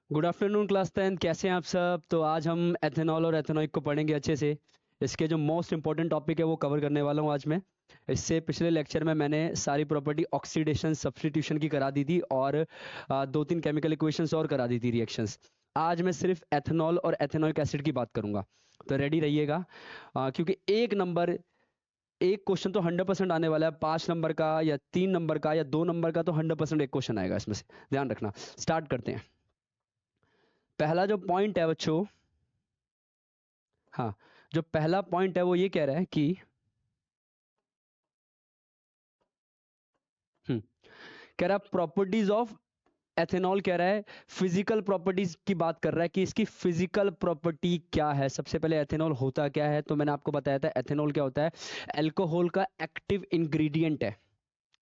Good afternoon class 10। कैसे हैं आप सब? तो आज हम एथेनॉल और एथेनॉइक को पढ़ेंगे अच्छे से। इसके जो मोस्ट इंपॉर्टेंट टॉपिक है वो कवर करने वाला हूँ आज मैं। इससे पिछले लेक्चर में मैंने सारी प्रॉपर्टी ऑक्सीडेशन सब्स्टिट्यूशन की करा दी थी और दो तीन केमिकल इक्वेशंस और करा दी थी, रिएक्शंस। आज मैं सिर्फ एथेनॉल और एथेनॉइक एसिड की बात करूंगा, तो रेडी रहिएगा। क्योंकि एक क्वेश्चन तो 100% आने वाला है, 5 नंबर का या 3 नंबर का या 2 नंबर का, तो 100% एक क्वेश्चन आएगा इसमें से, ध्यान रखना। स्टार्ट करते हैं। पहला जो पॉइंट है बच्चों, हाँ, जो पहला पॉइंट है वो ये कह रहा है कि हम्म कह रहा है प्रॉपर्टीज ऑफ एथेनॉल, कह रहा है फिजिकल प्रॉपर्टीज की बात कर रहा है कि इसकी फिजिकल प्रॉपर्टी क्या है। सबसे पहले एथेनॉल होता क्या है, तो मैंने आपको बताया था एथेनॉल क्या होता है। अल्कोहल का एक्टिव इंग्रेडिएंट है।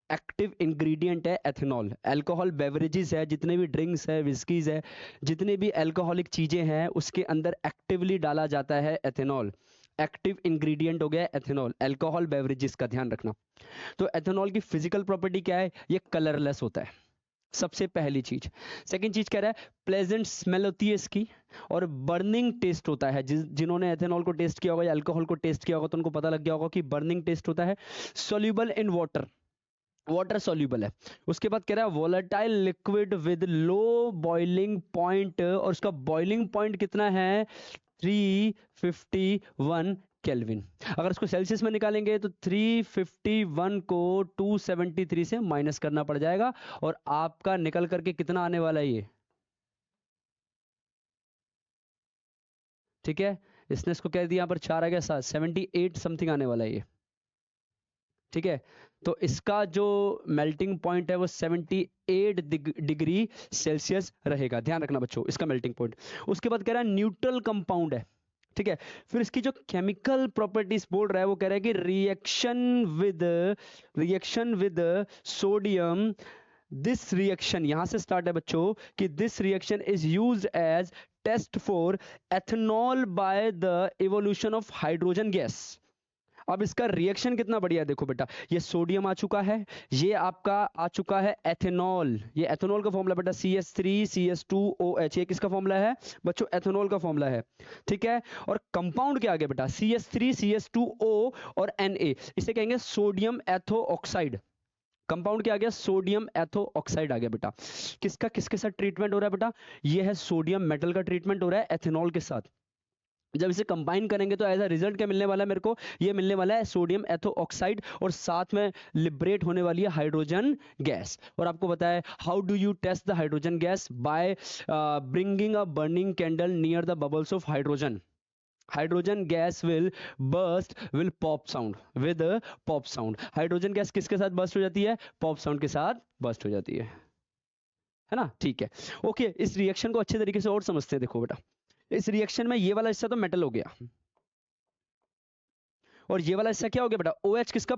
एक्टिव इंग्रेडिएंट है एथेनॉल। अल्कोहल बेवरेजेस है, जितने भी ड्रिंक्स है, विस्कीज है, जितने भी अल्कोहलिक चीजें हैं, उसके अंदर एक्टिवली डाला जाता है एथेनॉल। एक्टिव इंग्रेडिएंट हो गया एथेनॉल, अल्कोहल बेवरेजेस का ध्यान रखना। तो एथेनॉल की फिजिकल प्रॉपर्टी क्या है? ये कलरलेस होता है, सबसे पहली चीज। सेकंड चीज कह रहा है प्लेजेंट स्मेल होती है इसकी, और बर्निंग टेस्ट होता है। जिन्होंने एथेनॉल को टेस्ट किया होगा या अल्कोहल को टेस्ट किया होगा तो उनको पता लग गया होगा कि बर्निंग टेस्ट होता है। Soluble in water, water soluble है। उसके बाद कह रहा है volatile liquid with low boiling point, और उसका बॉइलिंग पॉइंट कितना है? 351 केल्विन। अगर इसको सेल्सियस में निकालेंगे तो 351 को 273 से माइनस करना पड़ जाएगा, और आपका निकल करके कितना आने वाला है ये? ठीक है, इसने इसको कह दिया, यहाँ पर 4 आ गया, 7, 78 समथिंग आने वाला है ये। ठीक है, तो इसका जो मेल्टिंग पॉइंट है वो 78 डिग्री सेल्सियस रहेगा, ध्यान रखना बच्चों, इसका मेल्टिंग पॉइंट। उसके बाद कह रहा है न्यूट्रल कंपाउंड है। ठीक है, फिर इसकी जो केमिकल प्रॉपर्टीज बोल रहा है वो कह रहा है कि reaction with sodium, this reaction, यहां से स्टार्ट है बच्चों, कि this reaction is used as test for ethanol by the evolution of hydrogen gas. अब इसका रिएक्शन कितना बढ़िया है, देखो बेटा, ये सोडियम आ चुका है, ये आपका आ चुका है एथेनॉल। ये एथेनॉल का फॉर्मूला बेटा CH3CH2OH, ये किसका फॉर्मूला है बच्चों? एथेनॉल का फॉर्मूला है। ठीक है, और कंपाउंड क्या आ गया बेटा? CH3CH2O और Na, इसे कहेंगे सोडियम एथो ऑक्साइड। कंपाउंड क्या आ गया? सोडियम एथो ऑक्साइड आ गया बेटा। किसका किसके साथ ट्रीटमेंट हो रहा है बेटा? ये है सोडियम मेटल का ट्रीटमेंट हो रहा है एथेनॉल के साथ। जब इसे कंबाइन करेंगे तो ऐसा रिजल्ट क्या मिलने वाला है मेरे को? ये मिलने वाला है सोडियम एथो ऑक्साइड, और साथ में लिबरेट होने वाली है हाइड्रोजन गैस। और आपको पता है how do you test the hydrogen gas? By bringing a burning candle near the bubbles of hydrogen. Hydrogen gas will pop sound, with pop sound. Hydrogen gas किसके साथ बर्स्ट हो जाती है? पॉप साउंड के साथ बर्स्ट हो जाती है ना? ठीक है, ओके, इस रिएक्शन को अच्छे तरीके से और समझते हैं। देखो बेटा, इस रिएक्शन में ये वाला हिस्सा तो मेटल हो गया, और ये वाला हिस्सा क्या हो गया बेटा? OH। किसका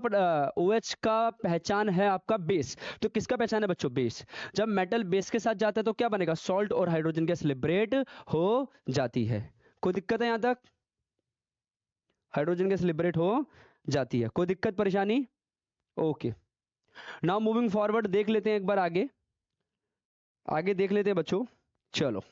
OH का पहचान है आपका बेस। तो किसका पहचान है बच्चों? बेस। जब मेटल बेस के साथ जाता है तो क्या बनेगा? सॉल्ट, और हाइड्रोजन गैस लिबरेट हो जाती है। कोई दिक्कत है यहां तक? हाइड्रोजन गैस लिबरेट हो जाती है, कोई दिक्कत परेशानी? ओके, नाउ मूविंग फॉरवर्ड, देख लेते हैं एक बार आगे। आगे देख लेते हैं बच्चों, चलो।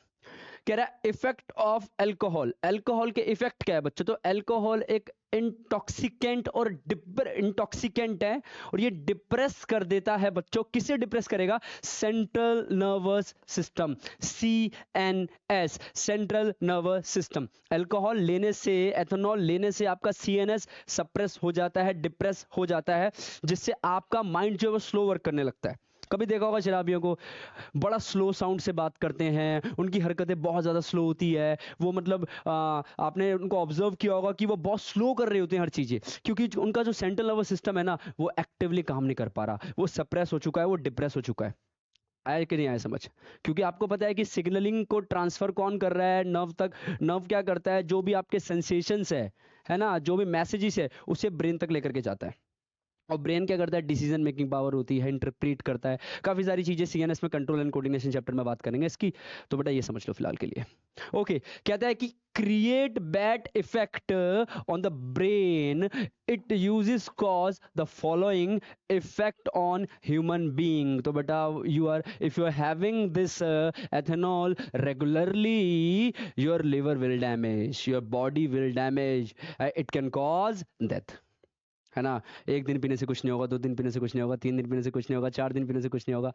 कह रहा है इफेक्ट ऑफ अल्कोहल। अल्कोहल के इफेक्ट क्या है बच्चों? तो अल्कोहल एक इंटॉक्सिकेंट और इंटॉक्सिकेंट है, और ये डिप्रेस कर देता है बच्चों। किसे डिप्रेस करेगा? Central nervous system, CNS, central nervous system. Alcohol लेने से, एथेनॉल लेने से आपका CNS सप्रेस हो जाता है, डिप्रेस हो जाता है, जिससे आपका माइंड जो है वो स्लो वर्क करने लगता है। कभी देखा होगा शराबियों को, बड़ा स्लो साउंड से बात करते हैं, उनकी हरकतें बहुत ज़्यादा स्लो होती है। वो मतलब आपने उनको ऑब्जर्व किया होगा कि वो बहुत स्लो कर रहे होते हैं हर चीज़ें, क्योंकि उनका जो सेंट्रल नर्वस सिस्टम है ना, वो एक्टिवली काम नहीं कर पा रहा, वो सप्रेस हो चुका है, वो डिप्रेस हो चुका है। आया कि नहीं आया समझ? क्योंकि आपको पता है कि सिग्नलिंग को ट्रांसफर कौन कर रहा है नर्व तक? नर्व क्या करता है? जो भी आपके सेंसेशंस है ना, जो भी मैसेजेस है, उसे ब्रेन तक लेकर के जाता है। और ब्रेन क्या करता है, डिसीजन मेकिंग पावर होती है, इंटरप्रेट करता है, काफी सारी चीजें सीएनएस में, कंट्रोल एंड कोऑर्डिनेशन चैप्टर में बात करेंगे इसकी, तो बेटा ये समझ लो फिलहाल के लिए। ओके, कहता है कि create bad effect on the brain, it uses cause the following effect on human being. तो बेटा you are, if you are having this ethanol regularly, your liver will damage, your body will damage, it can cause death, है ना। एक दिन पीने से कुछ नहीं होगा, 2 दिन पीने से कुछ नहीं होगा, 3 दिन पीने से कुछ नहीं होगा, 4 दिन पीने से कुछ नहीं होगा,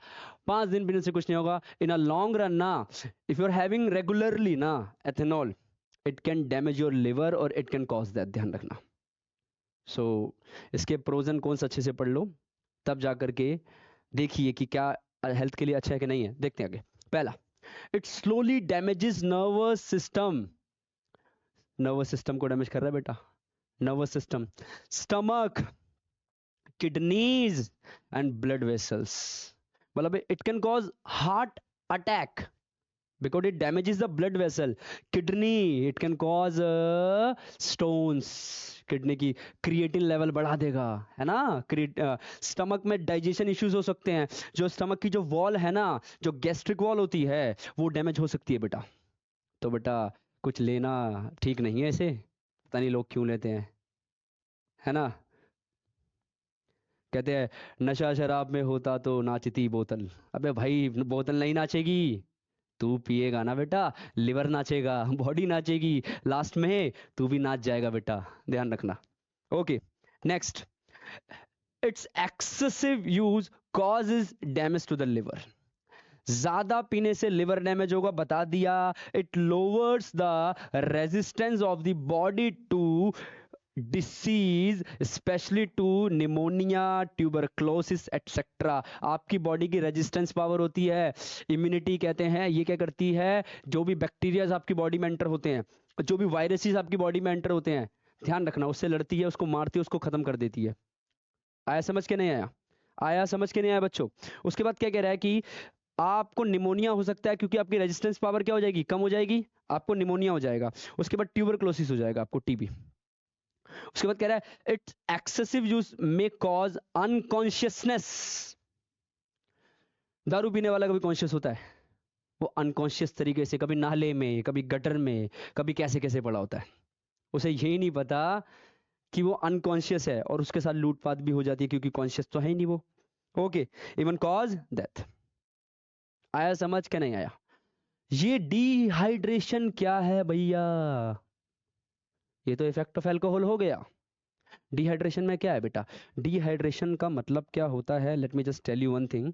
5 दिन पीने से कुछ नहीं होगा। इन अ लॉन्ग रन ना, if you are having regularly ना ethanol, it can damage your liver और इट कैन कॉज दैट, ध्यान रखना। सो इसके प्रोज एंड कॉन्स अच्छे से पढ़ लो, तब जाकर के देखिए कि क्या हेल्थ के लिए अच्छा है कि नहीं है। देखते हैं आगे। पहला, it slowly damages nervous system. Nervous system को डैमेज कर रहा है बेटा, nervous system, stomach, kidneys and blood vessels, मतलब it can cause heart attack because it damages the blood vessel. Kidney, it can cause stones, kidney की creatine level बढ़ा देगा, है ना। स्टमक में डाइजेशन इश्यूज हो सकते हैं, जो स्टमक की जो वॉल है ना, जो गैस्ट्रिक वॉल होती है, वो डैमेज हो सकती है बेटा। तो बेटा कुछ लेना ठीक नहीं है इसे, पता नहीं लोग क्यों लेते हैं, है ना। कहते हैं नशा शराब में होता तो नाचती बोतल। अबे भाई बोतल नहीं नाचेगी, तू पिएगा ना बेटा, लिवर नाचेगा, बॉडी नाचेगी, लास्ट में तू भी नाच जाएगा बेटा, ध्यान रखना। Okay, next, it's excessive use causes damage to the liver. ज्यादा पीने से लिवर डैमेज होगा, बता दिया। It lowers the resistance of the body to disease, specially to pneumonia, tuberculosis etcetera. आपकी बॉडी की रेजिस्टेंस पावर होती है, इम्यूनिटी कहते हैं, ये क्या करती है, जो भी बैक्टीरियाज आपकी बॉडी में एंटर होते हैं, जो भी वायरसेस आपकी बॉडी में एंटर होते हैं, ध्यान रखना, उससे लड़ती है, उसको मारती है, उसको खत्म कर देती है। आया समझ के नहीं आया, आया समझ के नहीं आया बच्चों। उसके बाद क्या कह रहा है कि आपको निमोनिया हो सकता है, क्योंकि आपकी रेजिस्टेंस पावर क्या हो जाएगी, कम हो जाएगी, आपको निमोनिया हो जाएगा। उसके बाद ट्यूबरक्लोसिस हो जाएगा, आपको टीबी। उसके बाद कह रहा है it's excessive use may cause unconsciousness. दारू पीने वाला कभी कॉन्शियस होता है, वो अनकॉन्शियस तरीके से, कभी नाले में, कभी गटर में, कभी कैसे कैसे पड़ा होता है, उसे यही नहीं पता कि वो अनकॉन्शियस है, और उसके साथ लूटपाट भी हो जाती है, क्योंकि कॉन्शियस तो है ही नहीं वो। Okay, even cause death. आया समझ के नहीं आया। ये डिहाइड्रेशन क्या है भैया, ये तो इफेक्ट ऑफ एल्कोहल हो गया। डिहाइड्रेशन में क्या है बेटा, डिहाइड्रेशन का मतलब क्या होता है, let me just tell you one thing,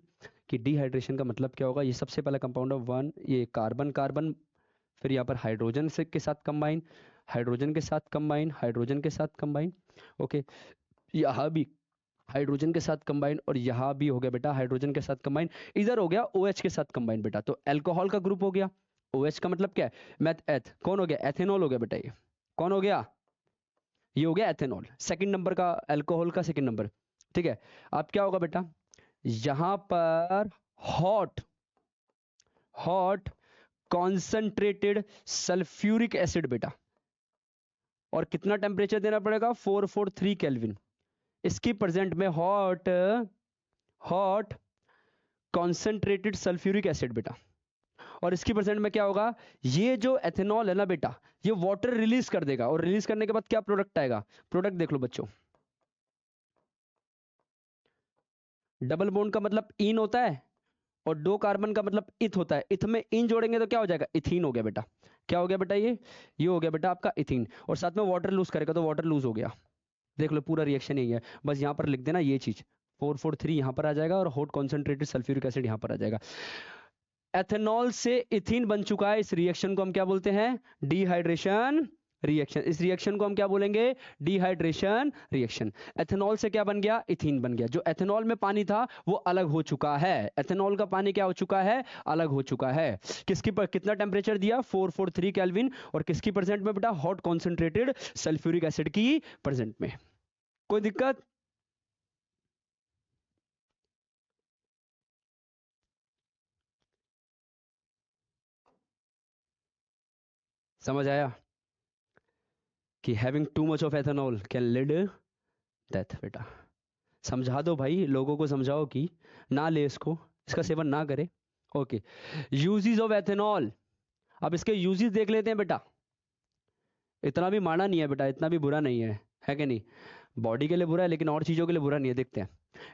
कि डिहाइड्रेशन का मतलब क्या होगा। ये सबसे पहला कंपाउंड ऑफ वन, ये कार्बन कार्बन, फिर यहाँ पर हाइड्रोजन से के साथ कंबाइन, हाइड्रोजन के साथ कंबाइन, हाइड्रोजन के साथ कंबाइन। ओके, यहाँ भी हाइड्रोजन के साथ कंबाइन, और यहाँ भी हो गया बेटा हाइड्रोजन के साथ कंबाइन। इधर हो गया OH के साथ कंबाइन बेटा, तो अल्कोहल का ग्रुप हो गया। OH का मतलब क्या है, मैथ एथ, कौन हो गया, एथेनॉल हो गया बेटा, ये कौन हो गया, ये हो गया एथेनॉल, सेकंड नंबर का अल्कोहल का सेकंड नंबर। ठीक है, अब क्या होगा बेटा, यहां पर hot hot concentrated sulphuric acid बेटा, और कितना टेम्परेचर देना पड़ेगा, 443 केल्विन। इसकी प्रेजेंट में hot hot concentrated sulphuric acid बेटा, और इसकी प्रेजेंट में क्या होगा, ये जो एथेनॉल है ना बेटा, ये वाटर रिलीज कर देगा, और रिलीज करने के बाद क्या प्रोडक्ट आएगा, प्रोडक्ट देख लो बच्चों, डबल बॉन्ड का मतलब इन होता है, और दो कार्बन का मतलब इथ होता है, इथ में इन जोड़ेंगे तो क्या हो जाएगा, इथीन हो गया बेटा। क्या हो गया बेटा, ये हो गया बेटा आपका इथीन, और साथ में वाटर लूज करेगा तो वाटर लूज हो गया। देख लो पूरा रिएक्शन यही है, बस यहां पर लिख देना ये चीज, 443 यहां पर आ जाएगा, और हॉट कॉन्सेंट्रेटेड सल्फ्यूरिक एसिड यहां पर आ जाएगा। एथेनॉल से इथीन बन चुका है, इस रिएक्शन को हम क्या बोलते हैं, डिहाइड्रेशन रिएक्शन। इस रिएक्शन को हम क्या बोलेंगे, डिहाइड्रेशन रिएक्शन। एथेनॉल से क्या बन गया, इथीन बन गया। जो एथेनॉल में पानी था वो अलग हो चुका है, एथेनॉल का पानी क्या हो चुका है, अलग हो चुका है। किसकी पर कितना टेम्परेचर दिया, 443 केल्विन, और किसकी प्रेजेंट में बेटा, हॉट कॉन्सेंट्रेटेड सल्फ्यूरिक एसिड की प्रेजेंट में। कोई दिक्कत, समझ आया कि having too much of ethanol can lead death बेटा। समझा दो भाई, लोगों को समझाओ कि ना ले इसको, इसका सेवन ना करे। Okay, uses of ethanol. अब इसके यूजेस देख लेते हैं बेटा। इतना भी माड़ा नहीं है बेटा, इतना भी बुरा नहीं है कि नहीं? बॉडी के लिए बुरा है लेकिन और चीजों के लिए बुरा नहीं है। देखते हैं।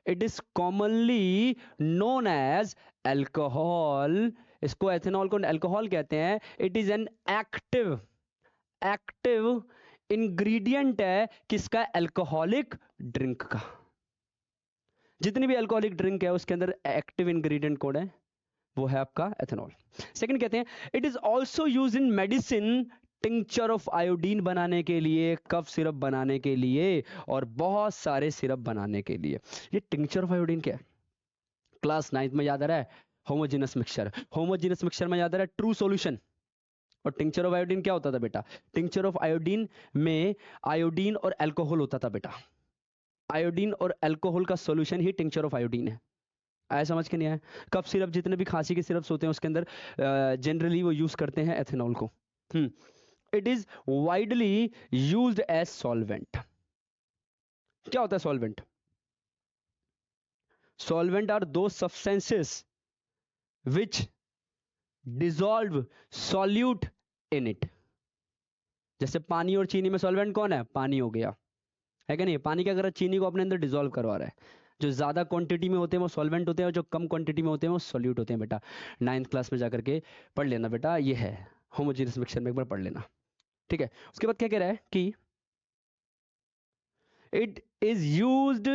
It is commonly known as alcohol. इसको, एथेनॉल को अल्कोहल कहते हैं। It is an active active ingredient है किसका? अल्कोहलिक ड्रिंक का। जितनी भी अल्कोहलिक ड्रिंक है उसके अंदर एक्टिव इंग्रेडिएंट कौन है? वो है आपका एथेनॉल। सेकंड कहते हैं it is also use in medicine, tincture of iodine बनाने के लिए, कफ सिरप बनाने के लिए, और बहुत सारे सिरप बनाने के लिए। ये टिंक्चर ऑफ आयोडीन क्या है? क्लास 9th में याद आ रहा है? Homogeneous mixture. होमोजेनस मिक्सचर में याद आ रहा है ट्रू सॉल्यूशन। और टिंक्चर ऑफ आयोडीन क्या होता था बेटा? टिंक्चर ऑफ आयोडीन में आयोडीन और अल्कोहल होता था बेटा। आयोडीन और अल्कोहल का solution he tincture of iodine है। आया समझ के नहीं आया? कफ सिरप, जितने भी खांसी के सिरप्स होते हैं उसके अंदर जनरली वो यूज करते हैं एथेनॉल को। It is widely used as solvent. क्या होता है solvent? Solvent are the substances which dissolve solute in it. जैसे पानी और चीनी में सॉल्वेंट कौन है? पानी हो गया, है कि नहीं? पानी क्या कर रहा है? चीनी को अपने अंदर डिसॉल्व करवा रहा है। जो ज्यादा क्वांटिटी में होते हैं वो सॉल्वेंट होते हैं, और जो कम क्वांटिटी में होते हैं वो सॉल्यूट होते हैं बेटा। 9th क्लास में जाकर के पढ़ लेना बेटा, ये है होमोजेनियस मिक्सचर में, एक बार पढ़ लेना। ठीक है, उसके बाद क्या कह रहा है कि it is used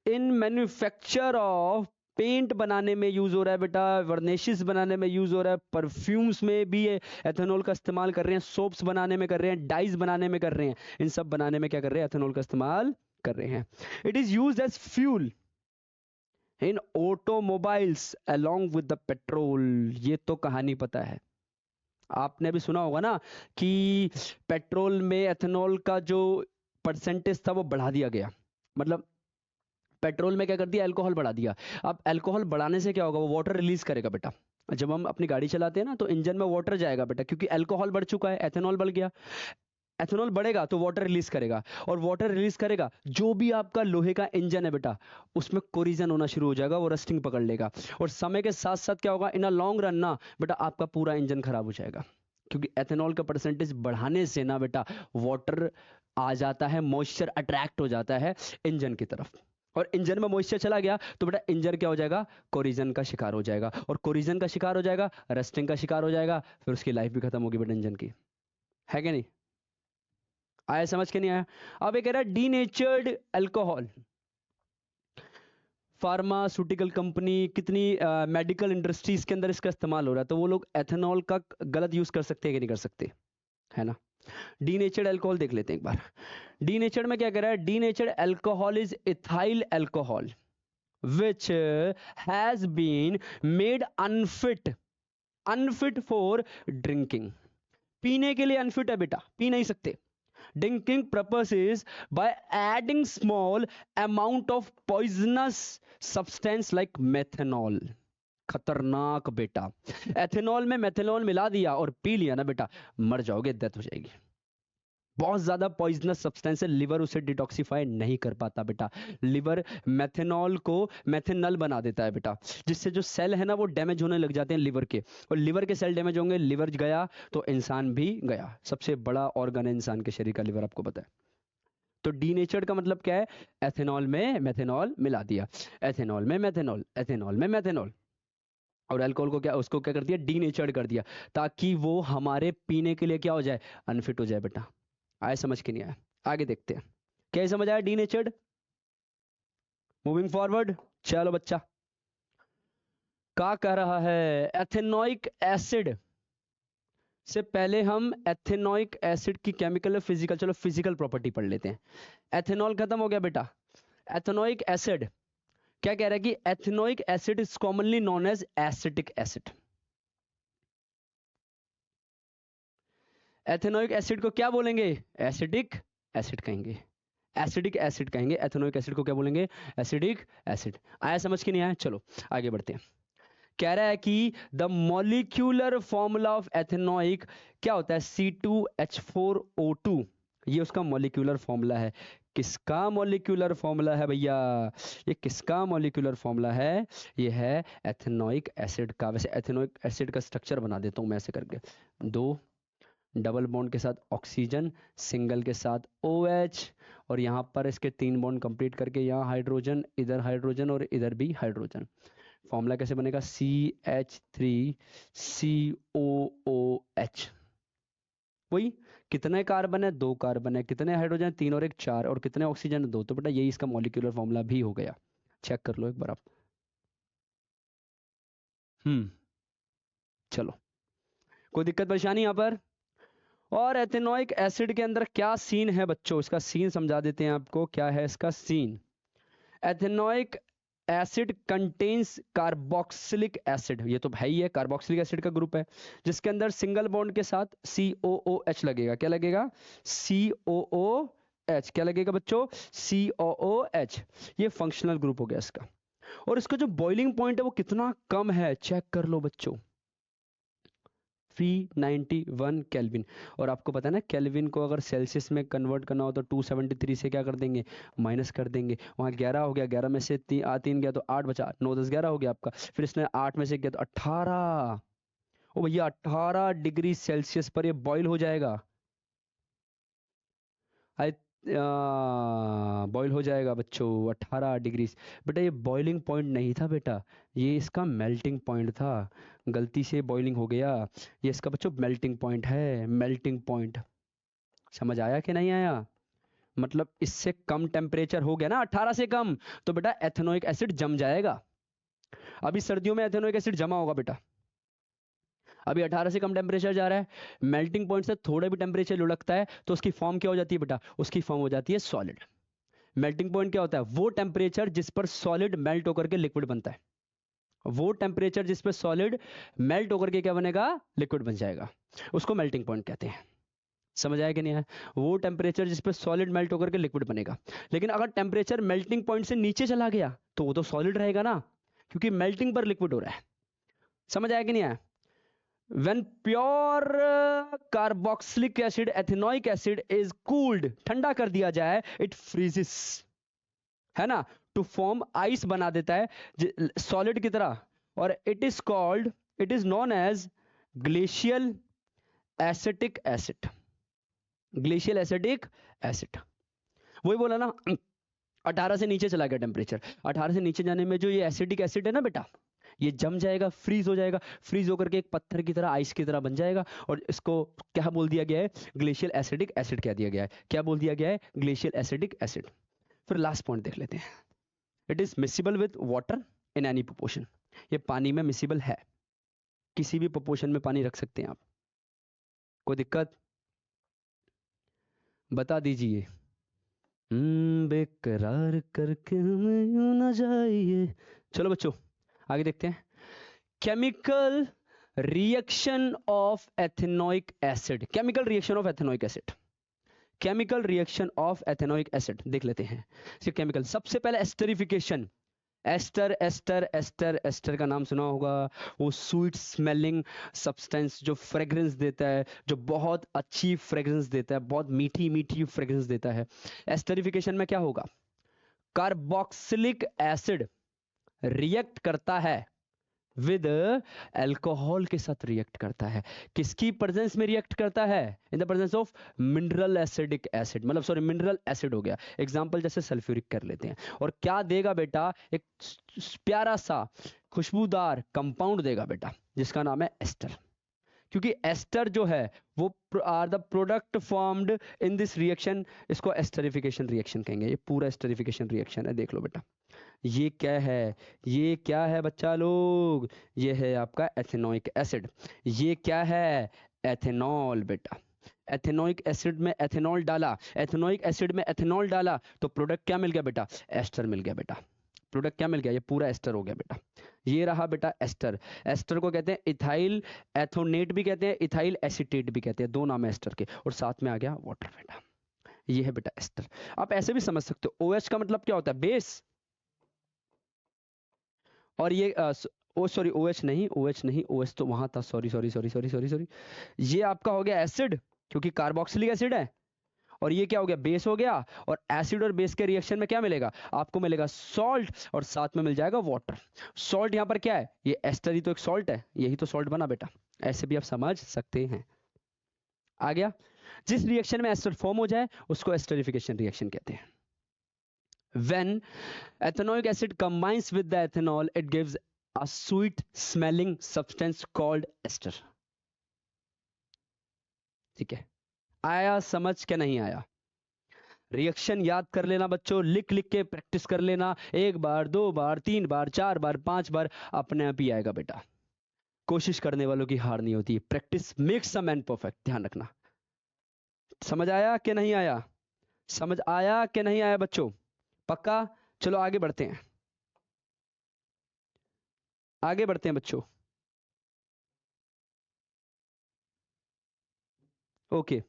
in manufacture of, paint बनाने में यूज हो रहा है बेटा, वर्निशेस बनाने में यूज हो रहा है, परफ्यूम्स में भी एथेनॉल का इस्तेमाल कर रहे हैं, सोप्स बनाने में कर रहे हैं, डाइज बनाने में कर रहे हैं। इन सब बनाने में क्या कर रहे हैं? एथेनॉल का इस्तेमाल कर रहे हैं। It is used as fuel in automobiles along with the petrol. ये तो कहानी पता है, आपने भी सुना होगा ना कि पेट्रोल में एथेनॉल का जो परसेंटेज था वो बढ़ा दिया गया। मतलब पेट्रोल में क्या कर दिया? अल्कोहल बढ़ा दिया। अब अल्कोहल बढ़ाने से क्या होगा? वो वाटर रिलीज करेगा बेटा। जब हम अपनी गाड़ी चलाते हैं ना तो इंजन में वाटर जाएगा बेटा, क्योंकि अल्कोहल बढ़ चुका है, एथेनॉल बढ़ गया। एथेनॉल बढ़ेगा तो वाटर रिलीज करेगा, और वाटर रिलीज करेगा, जो भी आपका लोहे का इंजन है बेटा उसमें कोरिजन होना शुरू हो जाएगा, वो रस्टिंग पकड़ लेगा। और समय के साथ साथ क्या होगा? इन अ लॉन्ग रन ना बेटा आपका पूरा इंजन खराब हो जाएगा, क्योंकि एथेनॉल का परसेंटेज बढ़ाने से ना बेटा वाटर आ जाता है, मॉइस्चर अट्रैक्ट हो जाता है इंजन की तरफ, और इंजन में मॉइस्चर चला गया तो बेटा इंजन क्या हो जाएगा? कोरिजन का शिकार हो जाएगा, और कोरिजन का शिकार हो जाएगा, रस्टिंग का शिकार हो जाएगा, फिर उसकी लाइफ भी खत्म होगी बेटा इंजन की, है कि नहीं? आया समझ के नहीं आया? अब ये कह रहा है डीनेचर्ड अल्कोहल। फार्मास्यूटिकल कंपनी, कितनी मेडिकल इंडस्ट्रीज के अंदर इसका इस्तेमाल हो रहा है, तो वो लोग एथेनॉल का गलत यूज कर सकते हैं कि नहीं कर सकते? है ना? डीनेचर्ड अल्कोहल देख लेते हैं एक बार। डीनेचर्ड में क्या कह रहा है? Denatured alcohol is ethyl alcohol which has been made unfit for drinking। पीने के लिए अनफिट है बेटा, पी नहीं सकते। Drinking purposes by adding small amount of poisonous substance like methanol। खतरनाक बेटा, एथेनॉल में मेथनॉल मिला दिया और पी लिया ना बेटा, मर जाओगे, डेथ हो जाएगी। बहुत ज्यादा पॉइजनस सब्सटेंस है, लिवर उसे डिटॉक्सिफाई नहीं कर पाता बेटा। लिवर मेथेनॉल को मेथेनल बना देता है बेटा, जिससे जो सेल है ना वो डैमेज होने लग जाते हैं लिवर के, और लिवर के सेल डैमेज होंगे, लिवर गया तो इंसान भी गया। सबसे बड़ा ऑर्गन है इंसान के शरीर का लिवर, आपको पता है। तो डीनेचर्ड का मतलब क्या है? एथेनॉल में मेथेनॉल मिला दिया, एथेनॉल में मेथेनॉल, एथेनॉल में मेथेनॉल, और अल्कोहल को क्या, उसको क्या कर दिया? डीनेचर्ड कर दिया, ताकि वो हमारे पीने के लिए क्या हो जाए? अनफिट हो जाए बेटा। आए समझ के नहीं आया? आगे देखते हैं क्या समझ आया डीनेचर्ड। मूविंग फॉरवर्ड, चलो बच्चा क्या कह रहा है? एथेनोइक एसिड से पहले हम एथेनोइक एसिड की केमिकल और फिजिकल, चलो फिजिकल प्रॉपर्टी पढ़ लेते हैं। एथेनॉल खत्म हो गया बेटा, एथेनोइक एसिड क्या कह रहा है कि ethanoic acid is commonly known as acetic acid. Ethanoic acid को क्या बोलेंगे? एसिडिक एसिड कहेंगे, एसिडिक एसिड कहेंगे। एथेनोइक एसिड को क्या बोलेंगे? Acidic acid. आया समझ के नहीं आया? चलो आगे बढ़ते हैं। कह रहा है कि the molecular formula of ethanoic क्या होता है? C2H4O2। ये उसका मॉलिक्यूलर फॉर्मूला है। किसका मॉलिक्यूलर फॉर्मूला है भैया? ये किसका मॉलिक्यूलर फॉर्मूला है? ये है एथेनोइक एसिड का। वैसे एथेनोइक एसिड का स्ट्रक्चर बना देता हूं मैं ऐसे करके, दो डबल बॉन्ड के साथ ऑक्सीजन, सिंगल के साथ OH, और यहाँ पर इसके 3 बॉन्ड कंप्लीट करके यहाँ हाइड्रोजन, इधर हाइड्रोजन और इधर भी हाइड्रोजन। फॉर्मूला कैसे बनेगा? CH3COOH। वही, कितने कार्बन है? 2 कार्बन है। कितने हाइड्रोजन? 3 और 1 4। और कितने ऑक्सीजन? 2। तो बेटा यही इसका मॉलिक्यूलर फॉर्मूला भी हो गया। चेक कर लो एक बार आप। चलो, कोई दिक्कत परेशानी यहाँ पर? और एथेनोइक एसिड के अंदर क्या सीन है बच्चों, इसका सीन समझा देते हैं आपको। क्या है इसका scene? Ethanoic acid contains carboxylic acid, ये तो है ही है, कार्बोक्सिलिक एसिड का ग्रुप है, जिसके अंदर सिंगल बॉन्ड के साथ COOH लगेगा। क्या लगेगा? COOH। क्या लगेगा बच्चों? COOH। ये फंक्शनल ग्रुप हो गया इसका। और इसका जो बॉइलिंग पॉइंट है वो कितना कम है, चेक कर लो बच्चों, 391 केल्विन। और आपको पता है ना, केल्विन को अगर सेल्सियस में कन्वर्ट करना हो तो 273 से क्या कर देंगे? माइनस कर देंगे। वहाँ 11 हो गया, 11 में से 3 गया तो 8 बचा, 9 10 11 हो गया आपका। फिर इसने 8 में से किया तो 18। ओ भैया 18 डिग्री सेल्सियस पर ये बॉईल हो जाएगा। आई बॉईल हो जाएगा बच्चों 18 डिग्री। बेटा ये बॉइलिंग पॉइंट नहीं था बेटा, ये इसका मेल्टिंग पॉइंट था। गलती से बॉइलिंग हो गया, ये इसका बच्चों मेल्टिंग पॉइंट है। मेल्टिंग पॉइंट समझ आया कि नहीं आया? मतलब इससे कम टेम्परेचर हो गया ना, 18 से कम, तो बेटा एथेनोइक एसिड जम जाएगा। अभी सर्दियों में एथेनोइक एसिड जमा होगा बेटा। अभी 18 से कम टेम्परेचर जा रहा है, मेल्टिंग पॉइंट से थोड़ा भी टेम्परेचर लुढ़कता है तो उसकी फॉर्म क्या हो जाती है बेटा? उसकी फॉर्म हो जाती है सॉलिड। मेल्टिंग पॉइंट क्या होता है? वो टेम्परेचर जिस पर सॉलिड मेल्ट होकर के लिक्विड बनता है। वो टेम्परेचर जिस पर सॉलिड मेल्ट होकर के क्या बनेगा? लिक्विड बन जाएगा, उसको मेल्टिंग पॉइंट कहते हैं। समझ आया कि नहीं आया? वो टेम्परेचर जिस पर सॉलिड मेल्ट होकर के लिक्विड बनेगा। लेकिन अगर टेम्परेचर मेल्टिंग पॉइंट से नीचे चला गया तो वो तो सॉलिड रहेगा ना, क्योंकि मेल्टिंग पर लिक्विड हो रहा है। समझ आया कि नहीं आया? When pure carboxylic acid, ethanoic acid is cooled, ठंडा कर दिया जाए, it freezes, है ना, टू फॉर्म आइस बना देता है सॉलिड की तरह। और it is known as glacial acetic acid. Glacial acetic acid, वही बोला ना, 18 से नीचे चला गया टेम्परेचर। 18 से नीचे जाने में जो ये एसिडिक एसिड है ना बेटा, ये जम जाएगा, फ्रीज हो जाएगा। फ्रीज होकर के एक पत्थर की तरह, आइस की तरह बन जाएगा। और इसको क्या बोल दिया गया है? ग्लेशियल एसिडिक एसिड कह दिया गया है। क्या बोल दिया गया है? Glacial acidic acid. फिर लास्ट पॉइंट देख लेते हैं। It is miscible with water in any proportion. ये पानी में मिसिबल है, किसी भी प्रोपोर्शन में पानी रख सकते हैं आप। कोई दिक्कत? बता दीजिए। बेकरार करके हमें यूं ना जाइए। चलो बच्चों आगे देखते हैं। Chemical reaction of ethanoic acid. Chemical reaction of ethanoic acid. Chemical reaction of ethanoic acid देख लेते हैं। केमिकल, सबसे पहले esterification. Ester ester ester ester का नाम सुना होगा, वो स्वीट स्मेलिंग सब्सटेंस जो फ्रेग्रेंस देता है, जो बहुत अच्छी फ्रेग्रेंस देता है, बहुत मीठी मीठी फ्रेग्रेंस देता है। एस्टरिफिकेशन में क्या होगा? कार्बोक्सिलिक एसिड रिएक्ट करता है विद अल्कोहल के साथ रिएक्ट करता है। किसकी प्रेजेंस में रिएक्ट करता है? इन the presence of mineral acidic acid, मतलब सॉरी मिनरल एसिड हो गया। एग्जांपल जैसे सल्फ्यूरिक कर लेते हैं। और क्या देगा बेटा? एक प्यारा सा खुशबूदार कंपाउंड देगा बेटा, जिसका नाम है एस्टर। क्योंकि एस्टर जो है वो are the product formed in this reaction, इसको एस्टरिफिकेशन रिएक्शन कहेंगे। ये पूरा एस्टरिफिकेशन रिएक्शन है, देख लो बेटा। ये क्या है? ये क्या है बच्चा लोग? ये है आपका एथेनोइक एसिड। ये क्या है? एथेनॉल बेटा। एथेनोइक एसिड में एथेनॉल डाला, एथेनोइक एसिड में एथेनॉल डाला, तो प्रोडक्ट क्या मिल गया बेटा? एस्टर मिल गया बेटा। प्रोडक्ट क्या मिल गया? ये पूरा एस्टर हो गया बेटा। ये रहा बेटा एस्टर। एस्टर को कहते हैं इथाइल एथोनेट भी कहते हैं, इथाइल एसीटेट भी कहते हैं, दो नाम है एस्टर के। और साथ में आ गया वाटर बेटा। ये है बेटा एस्टर। आप ऐसे भी समझ सकते हो, OH का मतलब क्या होता है? बेस। और ये ओ सॉरी OH नहीं, OH नहीं, OH तो वहां था, sorry sorry sorry sorry sorry sorry. ये आपका हो गया एसिड, क्योंकि कार्बोक्सिलिक एसिड है। और ये क्या हो गया, बेस हो गया, और एसिड और बेस के रिएक्शन में क्या मिलेगा, आपको मिलेगा सॉल्ट, और साथ में मिल जाएगा वाटर। सॉल्ट यहां पर क्या है, ये एस्टर ही तो एक सॉल्ट है, यही तो सॉल्ट बना बेटा, ऐसे भी आप समझ सकते हैं। आ गया। जिस रिएक्शन में एस्टर फॉर्म हो जाए उसको एस्टरिफिकेशन रिएक्शन कहते हैं। When ethanoic acid combines with the ethanol, it gives a sweet smelling substance called ester. ठीक है, आया समझ क्या नहीं आया? रिएक्शन याद कर लेना बच्चों, लिख लिख के प्रैक्टिस कर लेना, एक बार, दो बार, तीन बार, चार बार, पांच बार, अपने आप ही आएगा बेटा। कोशिश करने वालों की हार नहीं होती, practice makes a man perfect, ध्यान रखना। समझ आया कि नहीं आया? समझ आया कि नहीं आया बच्चों? पक्का? चलो आगे बढ़ते हैं, आगे बढ़ते हैं बच्चों। ओके,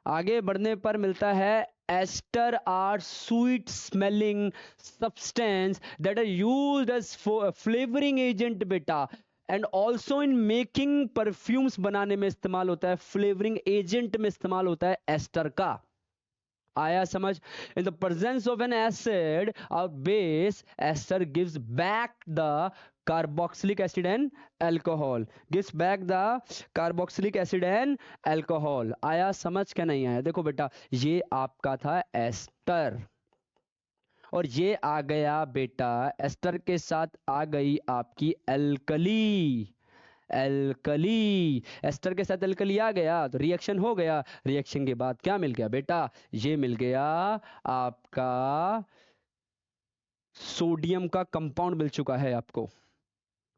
आगे बढ़ने पर मिलता है ester are sweet smelling substance that are used as flavouring agent बेटा, and also in making perfumes बनाने में इस्तेमाल होता है, फ्लेवरिंग एजेंट में इस्तेमाल होता है एस्टर का। आया समझ? In the presence of an acid और base, ester gives back the carboxylic acid and alcohol, gives back the carboxylic acid and alcohol। आया समझ क्या नहीं आया? देखो बेटा, ये आपका था एस्टर, और ये आ गया बेटा, एस्टर के साथ आ गई आपकी एल्कली। एल्कली, एस्टर के साथ एल्कली आ गया तो रिएक्शन हो गया, रिएक्शन के बाद क्या मिल गया बेटा, ये मिल गया आपका सोडियम का कंपाउंड मिल चुका है आपको।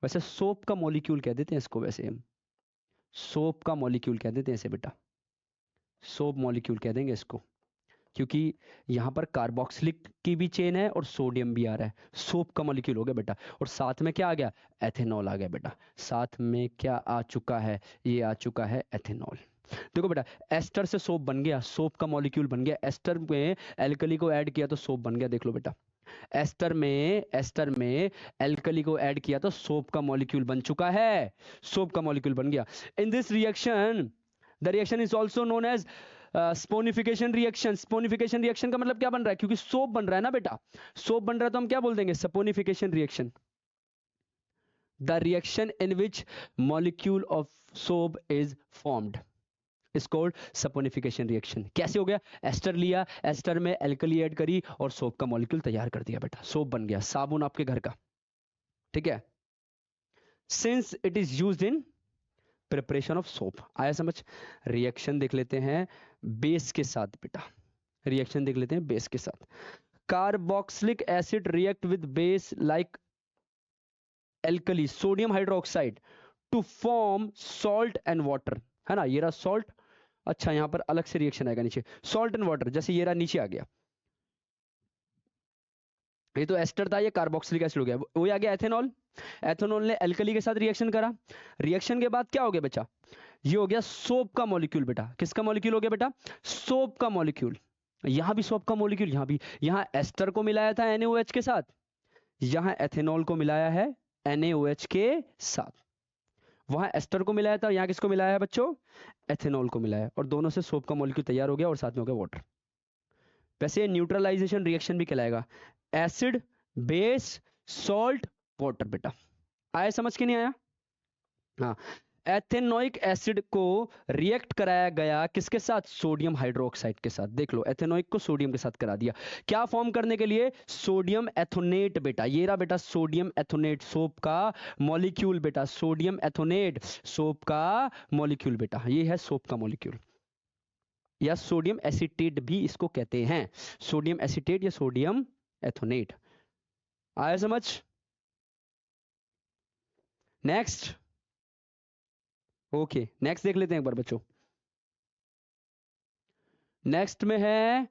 वैसे सोप का मॉलिक्यूल कह देते हैं इसको, वैसे हम सोप का मॉलिक्यूल कह देते हैं इसे बेटा, सोप मॉलिक्यूल कह देंगे इसको, क्योंकि यहां पर कार्बोक्सिलिक की भी चेन है और सोडियम भी आ रहा है, सोप का मॉलिक्यूल हो गया बेटा। और साथ में क्या आ गया, एथेनॉल आ गया बेटा, साथ में क्या आ चुका है, ये आ चुका है एथेनॉल। देखो बेटा, एस्टर से सोप बन गया, सोप का मॉलिक्यूल बन गया, एस्टर में एल्कली को ऐड किया तो सोप बन गया। देख लो बेटा, एस्टर में एल्कली को ऐड किया तो सोप का मॉलिक्यूल बन चुका है, सोप का मॉलिक्यूल बन गया। In this reaction, the reaction is also known as saponification reaction. Saponification reaction का मतलब क्या बन रहा है, क्योंकि सोप बन रहा है ना बेटा, सोप बन रहा है तो हम क्या बोल देंगे, saponification reaction. The reaction in which molecule of soap is formed is called saponification reaction. कैसे हो गया, एस्टर लिया, एस्टर में एल्कली ऐड करी और सोप का मॉलिक्यूल तैयार कर दिया बेटा, सोप बन गया, साबुन आपके घर का। ठीक है, since it is used in preparation of soap. आया समझ? रिएक्शन देख लेते हैं बेस के साथ बेटा, रिएक्शन देख लेते हैं बेस के साथ। Carboxylic acid react with base like alkali sodium hydroxide to form salt and water, है ना, ये रहा सॉल्ट। अच्छा, यहां पर अलग से रिएक्शन आएगा नीचे, सॉल्ट एंड वाटर, जैसे ये रहा नीचे आ गया, ये तो एस्टर था, ये कार्बोक्सिलिक एसिड हो गया, वो आ गया एथेनॉल। एथेनॉल ने एल्कली के साथ रिएक्शन करा, रिएक्शन के बाद क्या हो गया बच्चा, ये हो गया सोप का मॉलिक्यूल बेटा। किसका मॉलिक्यूल हो गया बेटा, सोप का मॉलिक्यूल। यहां भी सोप का मॉलिक्यूल, यहां भी, यहां एस्टर को मिलाया था NaOH के साथ, यहां एथेनॉल को मिलाया है NaOH के साथ, वहां एस्टर को मिलाया था, यहां किसको मिलाया है बच्चों, एथेनॉल को मिलाया, और दोनों से सोप का मॉलिक्यूल तैयार हो गया और साथ में हो गया वाटर। वैसे न्यूट्रलाइजेशन रिएक्शन भी कहलाएगा, एसिड बेस सॉल्ट वाटर बेटा। आया समझ के नहीं आया? हाँ, एथेनोइक एसिड को रिएक्ट कराया गया किसके साथ, सोडियम हाइड्रोक्साइड के साथ। देख लो, एथेनोइक को सोडियम के साथ करा दिया, क्या फॉर्म करने के लिए, सोडियम एथोनेट बेटा। ये रहा बेटा सोडियम एथोनेट, सोप का मॉलिक्यूल बेटा, सोडियम एथोनेट सोप का मॉलिक्यूल बेटा, ये है सोप का मॉलिक्यूल, या सोडियम एसिटेट भी इसको कहते हैं, सोडियम एसिटेट या सोडियम एथोनेट। आया समझ? नेक्स्ट, ओके, नेक्स्ट देख लेते हैं एक बार बच्चों। नेक्स्ट में है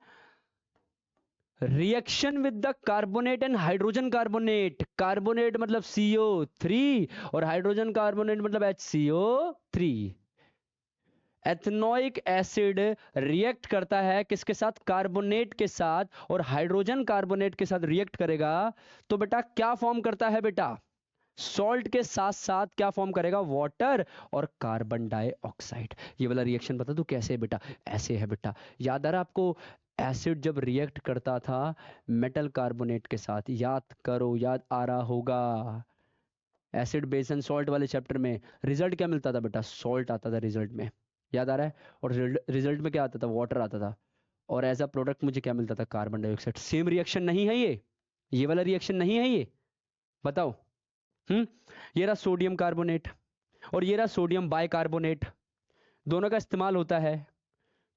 reaction with the carbonate and hydrogen carbonate. Carbonate मतलब CO3 और हाइड्रोजन कार्बोनेट मतलब HCO3। एथनोइक एसिड रिएक्ट करता है किसके साथ, कार्बोनेट के साथ, और हाइड्रोजन कार्बोनेट के साथ रिएक्ट करेगा तो बेटा क्या फॉर्म करता है बेटा, सॉल्ट के साथ साथ क्या फॉर्म करेगा, वाटर और कार्बन डाइऑक्साइड। ये वाला रिएक्शन बता दो कैसे है बेटा, ऐसे है बेटा। याद आ रहा आपको, एसिड जब रिएक्ट करता था मेटल कार्बोनेट के साथ, याद करो, याद आ रहा होगा, एसिड बेस एंड सॉल्ट वाले चैप्टर में रिजल्ट क्या मिलता था बेटा, सॉल्ट आता था रिजल्ट में, याद आ रहा है, और रिजल्ट में क्या आता था, वाटर आता था, और एज अ प्रोडक्ट मुझे क्या मिलता था, कार्बन डाइऑक्साइड। सेम रिएक्शन नहीं है ये वाला रिएक्शन नहीं है ये, बताओ। ये रहा सोडियम कार्बोनेट और ये रहा सोडियम बाइकार्बोनेट, दोनों का इस्तेमाल होता है,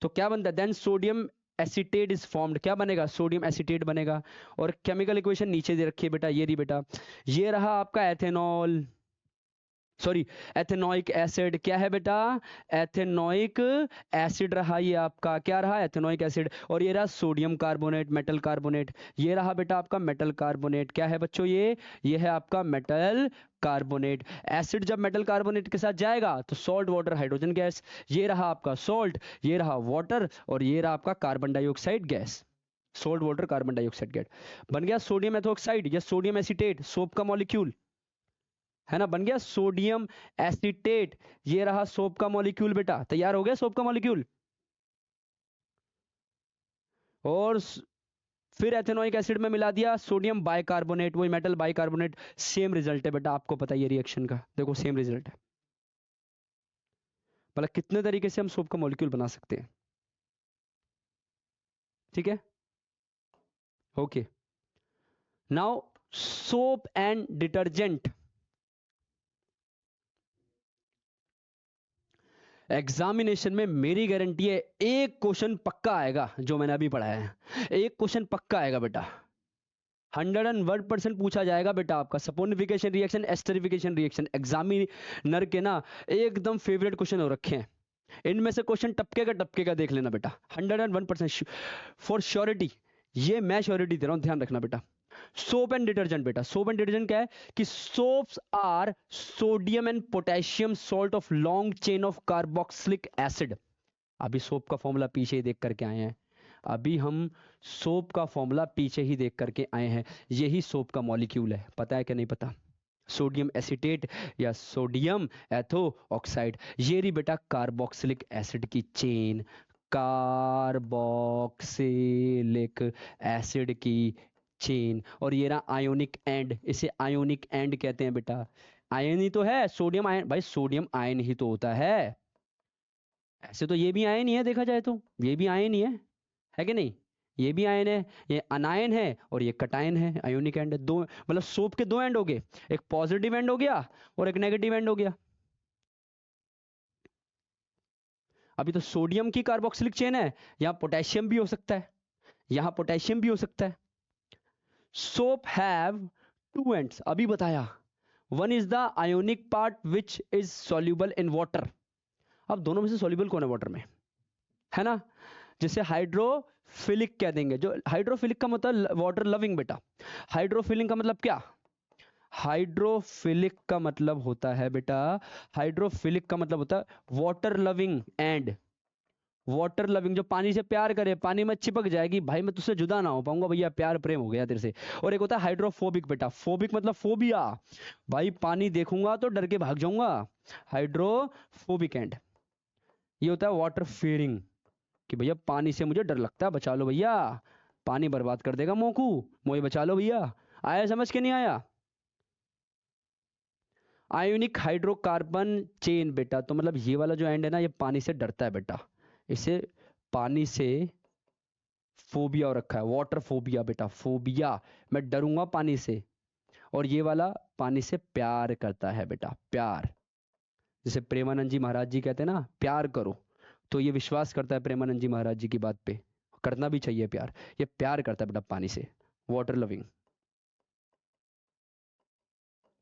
तो क्या बनता है, then sodium acetate is formed, क्या बनेगा, सोडियम एसीटेट बनेगा। और केमिकल इक्वेशन नीचे दे रखी है बेटा, ये रही बेटा, ये रहा आपका एथेनॉल, सॉरी एथेनोइक एसिड, क्या है बेटा, एथेनोइक एसिड रहा ये आपका, क्या रहा, एथेनोइक एसिड। और ये रहा सोडियम कार्बोनेट, मेटल कार्बोनेट, ये रहा बेटा आपका मेटल कार्बोनेट, क्या है बच्चों, ये है आपका मेटल कार्बोनेट। एसिड जब मेटल कार्बोनेट के साथ जाएगा तो सॉल्ट वाटर हाइड्रोजन गैस, ये रहा आपका सॉल्ट, ये रहा वाटर, और ये रहा आपका carbon dioxide gas, salt water carbon dioxide gas. बन गया सोडियम एथोक्साइड या सोडियम एसीटेट, सोप का मॉलिक्यूल है ना, बन गया सोडियम एसीटेट। ये रहा सोप का मॉलिक्यूल बेटा, तैयार हो गया सोप का मॉलिक्यूल। और फिर एथेनोइक एसिड में मिला दिया सोडियम बाइकार्बोनेट, वही मेटल बाइकार्बोनेट, सेम रिजल्ट है बेटा, आपको पता है ये रिएक्शन का, देखो सेम रिजल्ट है। मतलब कितने तरीके से हम सोप का मॉलिक्यूल बना सकते हैं, ठीक है, okay. Now soap and detergent, examination में मेरी गारंटी है एक क्वेश्चन पक्का आएगा, जो मैंने अभी पढ़ाया है एक क्वेश्चन पक्का आएगा बेटा, 101% पूछा जाएगा बेटा आपका। Saponification reaction, esterification reaction, examiner के ना एकदम फेवरेट क्वेश्चन हो रखे हैं, इनमें से क्वेश्चन टपके का देख लेना बेटा, 101% फॉर श्योरिटी, ये मैं श्योरिटी दे रहा हूं, ध्यान रखना बेटा। सोप एंड डिटर्जेंट बेटा, सोप एंड डिटर्जेंट क्या है कि soaps are sodium and potassium salt of long chain of carboxylic acid. अभी सोप का फॉर्मूला पीछे ही देख करके आए हैं, अभी हम सोप का फॉर्मूला पीछे ही देख करके आए हैं, यही सोप का मॉलिक्यूल है, पता है कि नहीं पता, सोडियम एसीटेट या सोडियम एथो ऑक्साइड। ये रही बेटा कार्बोक्सिलिक एसिड की चेन, कार्बोक्सिलिक एसिड की चेन, और ये रहा आयोनिक एंड, इसे आयोनिक एंड कहते हैं बेटा, आयन ही तो है, सोडियम आयन, भाई सोडियम आयन ही तो होता है, ऐसे तो ये भी आयन ही है, देखा जाए तो ये भी आयन ही है कि नहीं, ये भी आयन है, ये अनायन है और ये कटायन है, आयोनिक एंड, दो मतलब सोप के दो एंड हो गए, एक पॉजिटिव एंड हो गया और एक नेगेटिव एंड हो गया। अभी तो सोडियम की कार्बोक्सिलिक चेन है, यहां पोटेशियम भी हो सकता है, यहां पोटेशियम भी हो सकता है। सोप हैव टू एंड्स, अभी बताया, one is the ionic part which is soluble in water. अब दोनों में से सॉल्यूबल कौन है वाटर में, है ना, जिसे हाइड्रोफिलिक कह देंगे, जो हाइड्रोफिलिक का मतलब वाटर लविंग बेटा, हाइड्रोफिलिक का मतलब क्या, हाइड्रोफिलिक का मतलब होता है बेटा, हाइड्रोफिलिक का मतलब होता है water loving and, water loving जो पानी से प्यार करे, पानी में चिपक जाएगी, भाई मैं तुझसे जुदा ना हो पाऊंगा भैया, प्यार प्रेम हो गया तेरे से। और एक होता है हाइड्रोफोबिक बेटा, फोबिक मतलब फोबिया, भाई पानी देखूंगा तो डर के भाग जाऊंगा, हाइड्रोफोबिक एंड। ये होता है वाटर फियरिंग, कि भैया पानी से मुझे डर लगता है, बचा लो भैया, पानी बर्बाद कर देगा मोकू, मुझे बचा लो भैया। आया समझ के नहीं आया, आयोनिक हाइड्रोकार्बन चेन बेटा, तो मतलब ये वाला जो एंड है ना, ये पानी से डरता है बेटा, इसे पानी से फोबिया हो रखा है, वाटर फोबिया बेटा, फोबिया, मैं डरूंगा पानी से। और ये वाला पानी से प्यार करता है बेटा, प्यार, जैसे प्रेमानंद जी महाराज जी कहते हैं ना प्यार करो, तो ये विश्वास करता है प्रेमानंद जी महाराज जी की बात पे, करना भी चाहिए प्यार, ये प्यार करता है बेटा पानी से, वाटर लविंग,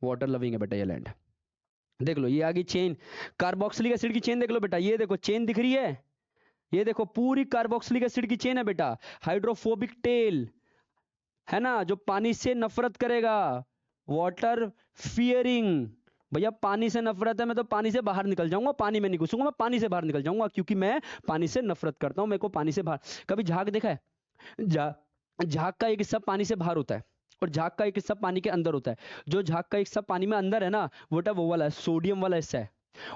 वाटर लविंग है बेटा ये लैंड। देख लो ये आ गई चेन, कार्बोक्सिलिक एसिड की चेन देख लो बेटा, ये देखो चेन दिख रही है, ये देखो पूरी कार्बोक्सिलिक एसिड की चेन है बेटा, हाइड्रोफोबिक टेल है ना, जो पानी से नफरत करेगा, वाटर फियरिंग, भैया पानी से नफरत है, मैं तो पानी से बाहर निकल जाऊंगा, पानी में नहीं घुसूंगा, मैं पानी से बाहर निकल जाऊंगा, क्योंकि मैं पानी से नफरत करता हूं, मेरे को पानी से बाहर। कभी झाग देखा है, झाग का एक हिस्सा पानी से बाहर होता है और झाग का एक हिस्सा पानी के अंदर होता है। जो झाग का एक हिस्सा पानी में अंदर है ना, बेटा वो वाला है, सोडियम वाला हिस्सा है।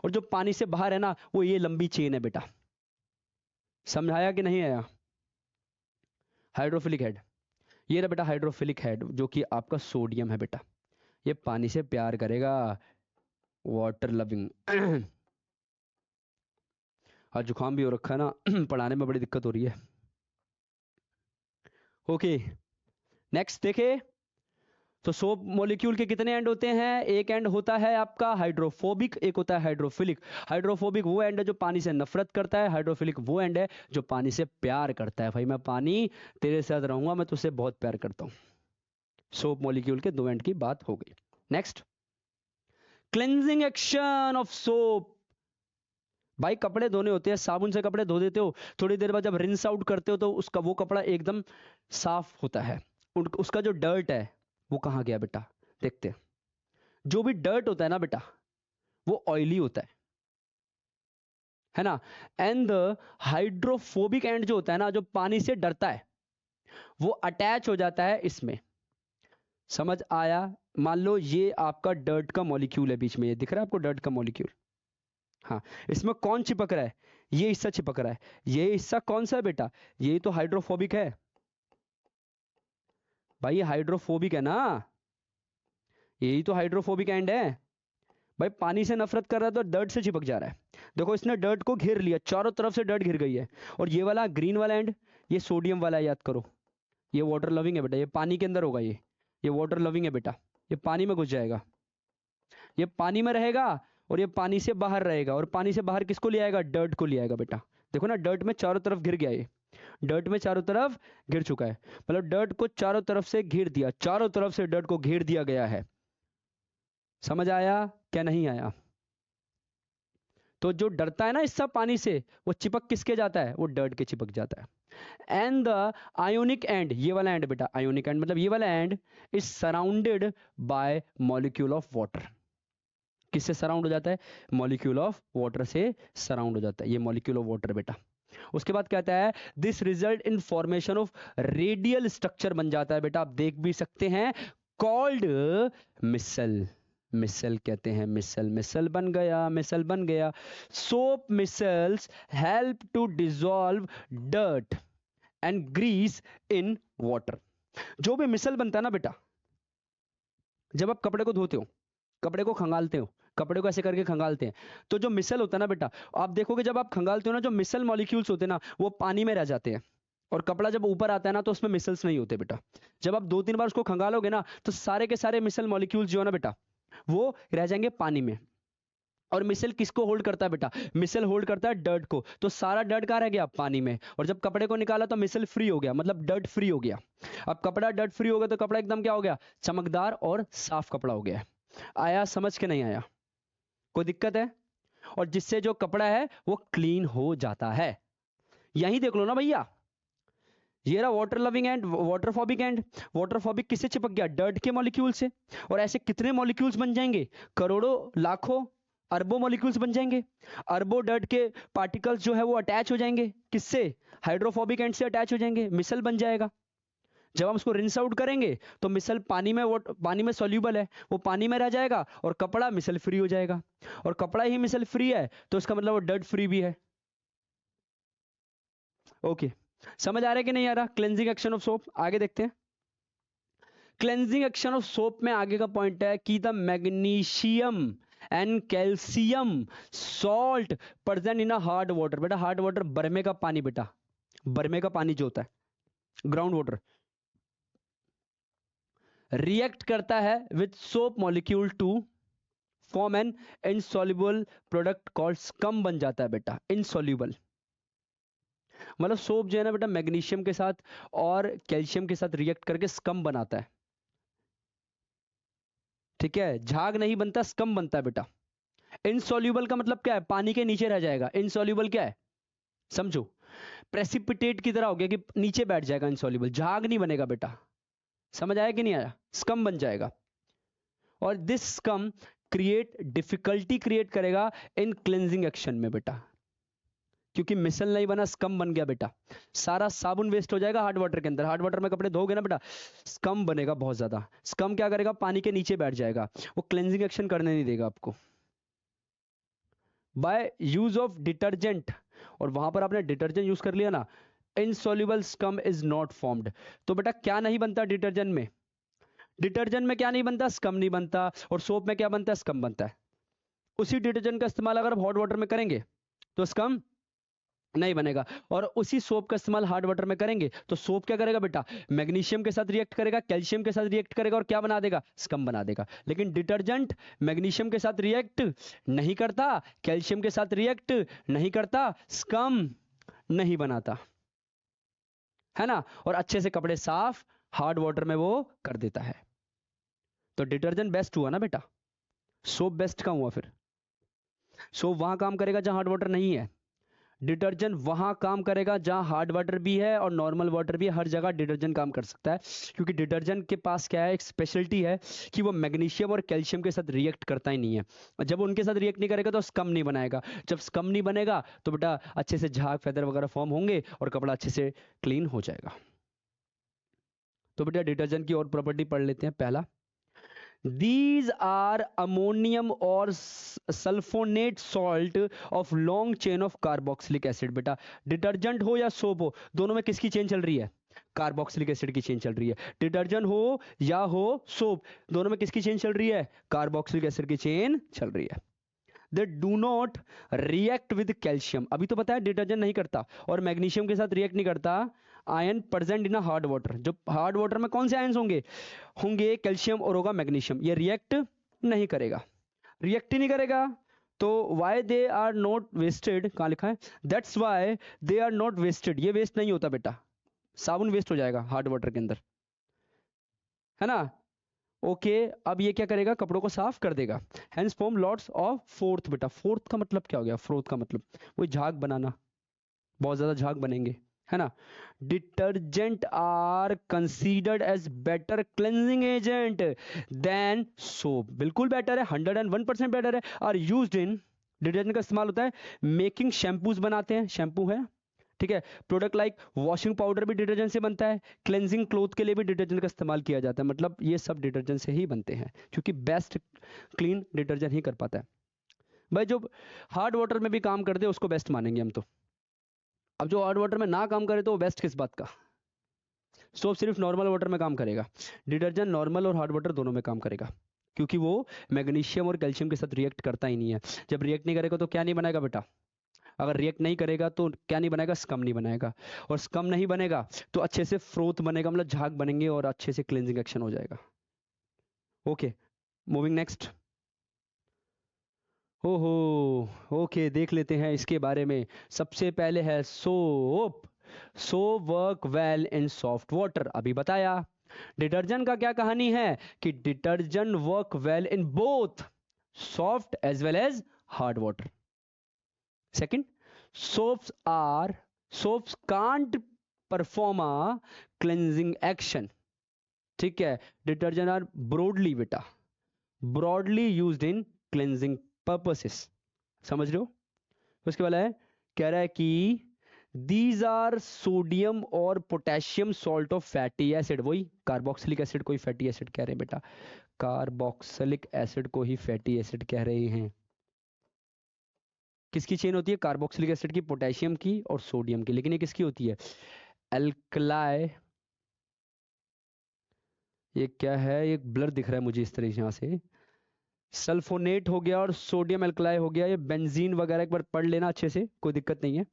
और जो पानी से बाहर है ना, वो ये लंबी चेन है बेटा। समझाया कि नहीं आया? हाइड्रोफिलिक हेड, ये रहा बेटा हाइड्रोफिलिक हेड, जो कि आपका सोडियम है बेटा। ये पानी से प्यार करेगा, वाटर लविंग। और जुकाम भी हो रखा है ना, पढ़ाने में बड़ी दिक्कत हो रही है। ओके, नेक्स्ट देखे तो सोप मॉलिक्यूल के कितने एंड होते हैं? एक एंड होता है आपका हाइड्रोफोबिक, एक होता है हाइड्रोफिलिक। हाइड्रोफोबिक वो एंड है जो पानी से नफरत करता है, हाइड्रोफिलिक वो एंड है जो पानी से प्यार करता है। भाई मैं पानी तेरे साथ रहूंगा, मैं तुझसे बहुत प्यार करता हूं। सोप मॉलिक्यूल के दो एंड की बात हो गई। Next, cleansing action of soap. भाई कपड़े धोने होते हैं, साबुन से कपड़े धो देते हो, थोड़ी देर बाद जब रिंस आउट करते हो तो उसका वो कपड़ा एकदम साफ होता है। उसका जो डर्ट है वो कहाँ गया बेटा? देखते हैं। जो भी डर्ट होता है ना बेटा, वो ऑयली होता है ना। एंड द हाइड्रोफोबिक एंड जो होता है ना, जो पानी से डरता है, वो अटैच हो जाता है इसमें। समझ आया? मान लो ये आपका डर्ट का मॉलिक्यूल है, बीच में ये दिख रहा है आपको डर्ट का मॉलिक्यूल। हाँ, इसमें कौन चिपक रहा है? ये हिस्सा चिपक रहा है। ये हिस्सा कौन सा है बेटा? ये तो हाइड्रोफोबिक है भाई, ये हाइड्रोफोबिक है ना, यही तो हाइड्रोफोबिक एंड है। भाई पानी से नफरत कर रहा है तो डर्ट से चिपक जा रहा है। देखो इसने डर्ट को घेर लिया, चारों तरफ से डर्ट घिर गई है। और ये वाला ग्रीन वाला एंड, ये सोडियम वाला है, याद करो। ये वाटर लविंग है बेटा, ये पानी के अंदर होगा। ये वाटर लविंग है बेटा, ये पानी में घुस जाएगा, ये पानी में रहेगा और ये पानी से बाहर रहेगा। और पानी से बाहर किसको ले आएगा? डर्ट को ले आएगा बेटा। देखो ना, डर्ट में चारों तरफ घिर गया, ये डर्ट में चारों तरफ घिर चुका है। मतलब डर्ट को चारों तरफ से घेर दिया, चारों तरफ से डर्ट को घेर दिया गया है। समझ आया क्या नहीं आया? तो जो डरता है ना इससे पानी से, वो चिपक किसके जाता है? वो डर्ट के चिपक जाता है। एंड द आयोनिक एंड, ये वाला एंड बेटा, आयोनिक एंड मतलब ये वाला and is surrounded by molecule of water. किससे सराउंड हो जाता है? मॉलिक्यूल ऑफ वाटर से सराउंड हो जाता है, ये मॉलिक्यूल ऑफ वाटर बेटा। उसके बाद कहता है this result in formation of radial structure बन जाता है बेटा, आप देख भी सकते हैं, कॉल्ड मिसल। मिसल कहते हैं, मिसल, मिसल बन गया, मिसल बन गया। Soap micelles help to dissolve dirt and grease in water. जो भी मिसल बनता है ना बेटा, जब आप कपड़े को धोते हो, कपड़े को खंगालते हो, कपड़े को ऐसे करके खंगालते हैं, तो जो मिसल होता है ना बेटा, आप देखोगे जब आप खंगालते हो ना, जो मिसल मॉलिक्यूल्स होते हैं ना, वो पानी में रह जाते हैं। और कपड़ा जब ऊपर आता है ना, तो उसमें मिसल्स नहीं होते बेटा। जब आप 2-3 बार उसको खंगालोगे ना, तो सारे के सारे मिसल मॉलिक्यूल्स जो है ना बेटा, वो रह जाएंगे पानी में। और मिसल किसको होल्ड करता है बेटा? मिसल होल्ड करता है डर्ट को। तो सारा डर्ट कहाँ रह गया? पानी में। और जब कपड़े को निकाला तो मिसल फ्री हो गया, मतलब डर्ट फ्री हो गया। अब कपड़ा डर्ट फ्री हो गया तो कपड़ा एकदम क्या हो गया? चमकदार और साफ कपड़ा हो गया। आया समझ के नहीं आया? कोई दिक्कत है? और जिससे जो कपड़ा है वो क्लीन हो जाता है। यही देख लो ना भैया, ये रहा वाटर लविंग एंड वाटरफोबिक एंड। वाटरफोबिक किससे चिपक गया? डर्ट के मॉलिक्यूल से। और ऐसे कितने मॉलिक्यूल्स बन जाएंगे? करोड़ों, लाखों, अरबों मॉलिक्यूल्स बन जाएंगे। अरबों डर्ट के पार्टिकल्स जो है वो अटैच हो जाएंगे। किससे? हाइड्रोफोबिक एंड से अटैच हो जाएंगे, मिसल बन जाएगा। जब हम उसको रिंस आउट करेंगे तो मिसल पानी में, वो पानी में सॉल्यूबल है, वो पानी में रह जाएगा और कपड़ा मिसल फ्री हो जाएगा। और कपड़ा ही मिसल फ्री है तो इसका मतलब वो डर्ट फ्री भी है। ओके, समझ आ रहा है कि नहीं आ रहा? क्लेंजिंग एक्शन ऑफ सोप, आगे देखते हैं। क्लेंजिंग एक्शन ऑफ सोप में आगे का पॉइंट है कि the magnesium and calcium salt present in a hard water. बेटा हार्ड वाटर बरमे का पानी, बेटा बरमे का पानी जो होता है ग्राउंड वाटर, रिएक्ट करता है with soap molecule to form an insoluble product called scum बन जाता है बेटा, इनसॉल्युबल। मतलब सोप जो है ना बेटा, मैग्नीशियम के साथ और कैल्शियम के साथ रिएक्ट करके स्कम बनाता है। ठीक है, झाग नहीं बनता, स्कम बनता है बेटा। इनसॉल्युबल का मतलब क्या है? पानी के नीचे रह जाएगा। इनसॉल्युबल क्या है? समझो, प्रेसिपिटेट की तरह हो गया कि नीचे बैठ जाएगा इनसॉल्युबल, झाग नहीं बनेगा बेटा। समझ आया कि नहीं आया? स्कम बन जाएगा। और this scum create difficulty create करेगा इन क्लेंजिंग एक्शन में बेटा। क्योंकि मिसल नहीं बना, स्कम बन गया बेटा। सारा साबुन वेस्ट हो जाएगा हार्ड वाटर के अंदर। हार्ड वाटर में कपड़े धोगे ना बेटा, स्कम बनेगा बहुत ज्यादा। स्कम क्या करेगा, पानी के नीचे बैठ जाएगा, वो क्लेंजिंग एक्शन करने नहीं देगा आपको। बाय यूज ऑफ डिटर्जेंट, और वहां पर आपने डिटर्जेंट यूज कर लिया ना, insoluble scum is not formed. तो बेटा क्या नहीं बनता डिटर्जेंट में? डिटर्जेंट में क्या नहीं बनता? स्कम नहीं बनता। और सोप में क्या बनता है? स्कम बनता है। उसी डिटर्जेंट का इस्तेमाल अगर आप हॉट वाटर में करेंगे तो स्कम नहीं बनेगा, और उसी सोप का इस्तेमाल हार्ड वाटर में करेंगे तो सोप क्या करेगा बेटा, मैग्नीशियम के साथ रिएक्ट करेगा, कैल्शियम के साथ रिएक्ट करेगा, और क्या बना देगा? स्कम बना देगा। लेकिन डिटर्जेंट मैग्नीशियम के साथ रिएक्ट नहीं करता, कैल्शियम के साथ रिएक्ट नहीं करता, स्कम नहीं बनाता, है ना। और अच्छे से कपड़े साफ हार्ड वाटर में वो कर देता है। तो डिटर्जेंट बेस्ट हुआ ना बेटा, सोप बेस्ट का हुआ फिर? सोप वहां काम करेगा जहां हार्ड वाटर नहीं है, डिटर्जेंट वहां काम करेगा जहां हार्ड वाटर भी है और नॉर्मल वाटर भी है। हर जगह डिटर्जेंट काम कर सकता है, क्योंकि डिटर्जेंट के पास क्या है, एक स्पेशलिटी है कि वो मैग्नीशियम और कैल्शियम के साथ रिएक्ट करता ही नहीं है। और जब उनके साथ रिएक्ट नहीं करेगा तो स्कम नहीं बनाएगा। जब स्कम नहीं बनेगा तो बेटा अच्छे से झाग फेदर वगैरह फॉर्म होंगे और कपड़ा अच्छे से क्लीन हो जाएगा। तो बेटा डिटर्जेंट की और प्रॉपर्टी पढ़ लेते हैं। पहला, these are ammonium और sulphonate salt of long chain of carboxylic acid. बेटा डिटर्जेंट हो या सोप हो, दोनों में किसकी चेन चल रही है? कार्बोक्सिलिक एसिड की चेन चल रही है। डिटर्जेंट हो या हो सोप, दोनों में किसकी चेन चल रही है? कार्बोक्सिलिक एसिड की चेन चल रही है। They do not react with calcium, अभी तो बताया डिटर्जेंट नहीं करता, और मैग्नीशियम के साथ रिएक्ट नहीं करता। Ion present in hard water, जो हार्ड वाटर में कौन से आयंस होंगे? होंगे कैल्शियम और होगा मैग्नीशियम। ये रिएक्ट नहीं करेगा, रिएक्ट ही नहीं करेगा। तो why they are not wasted, कहां लिखा है? That's why they are not wasted, ये वेस्ट नहीं होता बेटा। साबुन वेस्ट हो जाएगा हार्ड वाटर के अंदर, है ना। ओके अब ये क्या करेगा? कपड़ों को साफ कर देगा। Hence form lots of froth. बेटा फोर्थ का मतलब क्या हो गया? फोर्थ का मतलब वही झाग बनाना, बहुत ज्यादा झाग बनेंगे, है ना। Detergent are considered as better cleansing agent than soap, बिल्कुल बेटर है, 101% बेटर है। आर यूज्ड इन, डिटर्जेंट का इस्तेमाल होता है मेकिंग शैम्पूज बनाते हैं, शैम्पू है, ठीक है। प्रोडक्ट लाइक वॉशिंग पाउडर भी डिटर्जेंट से बनता है, क्लेंजिंग क्लोथ के लिए भी डिटर्जेंट का इस्तेमाल किया जाता है। मतलब ये सब डिटर्जेंट से ही बनते हैं, क्योंकि बेस्ट क्लीन डिटर्जेंट ही कर पाता है। भाई जो हार्ड वाटर में भी काम कर दे उसको बेस्ट मानेंगे हम तो। अब जो हार्ड वाटर में ना काम करे तो वो बेस्ट किस बात का? सोप सिर्फ नॉर्मल वाटर में काम करेगा, डिटर्जेंट नॉर्मल और हार्ड वाटर दोनों में काम करेगा, क्योंकि वो मैग्नीशियम और कैल्शियम के साथ रिएक्ट करता ही नहीं है। जब रिएक्ट नहीं करेगा तो क्या नहीं बनाएगा बेटा? अगर रिएक्ट नहीं करेगा तो क्या नहीं बनाएगा? स्कम नहीं बनाएगा, और स्कम नहीं बनेगा तो अच्छे से फ्रोथ बनेगा, मतलब झाग बनेंगे और अच्छे से क्लेंजिंग एक्शन हो जाएगा। Okay moving next. ओहो ओके देख लेते हैं इसके बारे में। सबसे पहले है soap. Soap work well in soft water, अभी बताया। डिटर्जेंट का क्या कहानी है कि detergent work well in both soft as well as hard water. Second, soaps are soaps can't perform a cleansing action, ठीक है। डिटर्जेंट आर ब्रॉडली बेटा, broadly used in cleansing purposes, समझ रहे हो। उसके वाला है, कह रहा है कि दीज आर सोडियम और potassium salt of fatty acid, वही कार्बोक्सिलिक एसिड को ही फैटी एसिड कह रहे हैं बेटा, कार्बोक्सिलिक एसिड को ही फैटी एसिड कह रहे हैं। किसकी चेन होती है? कार्बोक्सिलिक एसिड की, पोटेशियम की और सोडियम की। लेकिन ये किसकी होती है? एल्कलाई, ये क्या है? एक ब्लर दिख रहा है मुझे इस तरह से, यहाँ से सल्फोनेट हो गया और सोडियम एल्कलाई हो गया। ये बेंजीन वगैरह एक बार पढ़ लेना अच्छे से, कोई दिक्कत नहीं है।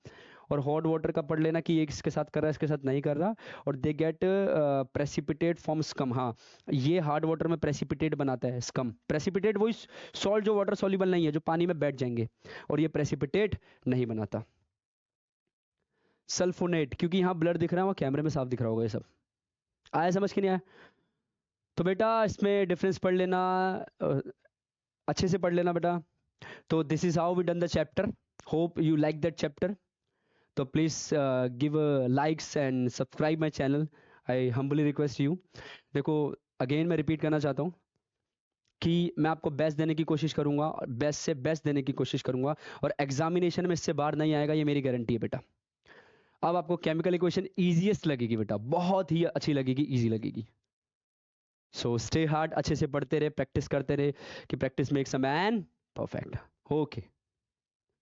और हॉट वाटर का पढ़ लेना कि ये इसके साथ कर रहा है, इसके साथ नहीं कर रहा। और they get precipitate form scum, हाँ ये हार्ड वाटर में प्रेसिपिटेट बनाता है स्कम। प्रेसिपिटेट वही सॉल्ट जो वाटर सॉल्युबल नहीं है, जो पानी में बैठ जाएंगे, और ये प्रेसिपिटेट नहीं बनाता। सल्फोनेट, क्योंकि यहाँ ब्लर दिख रहा है, वहाँ कैमरे में साफ दिख रहा होगा। ये सब आया समझ के नहीं आया? तो बेटा इसमें डिफरेंस पढ़ लेना, अच्छे से पढ़ लेना बेटा। तो this is how we done the chapter, hope you like that chapter. तो please give likes and subscribe my channel, I humbly request you. देखो अगेन मैं रिपीट करना चाहता हूँ कि मैं आपको बेस्ट देने की कोशिश करूंगा, बेस्ट से बेस्ट देने की कोशिश करूंगा, और एग्जामिनेशन में इससे बाहर नहीं आएगा, ये मेरी गारंटी है बेटा। अब आपको केमिकल इक्वेशन इजीएस्ट लगेगी बेटा, बहुत ही अच्छी लगेगी, इजी लगेगी। सो स्टे हार्ड, अच्छे से पढ़ते रहे, प्रैक्टिस करते रहे, कि practice makes a man perfect. Okay.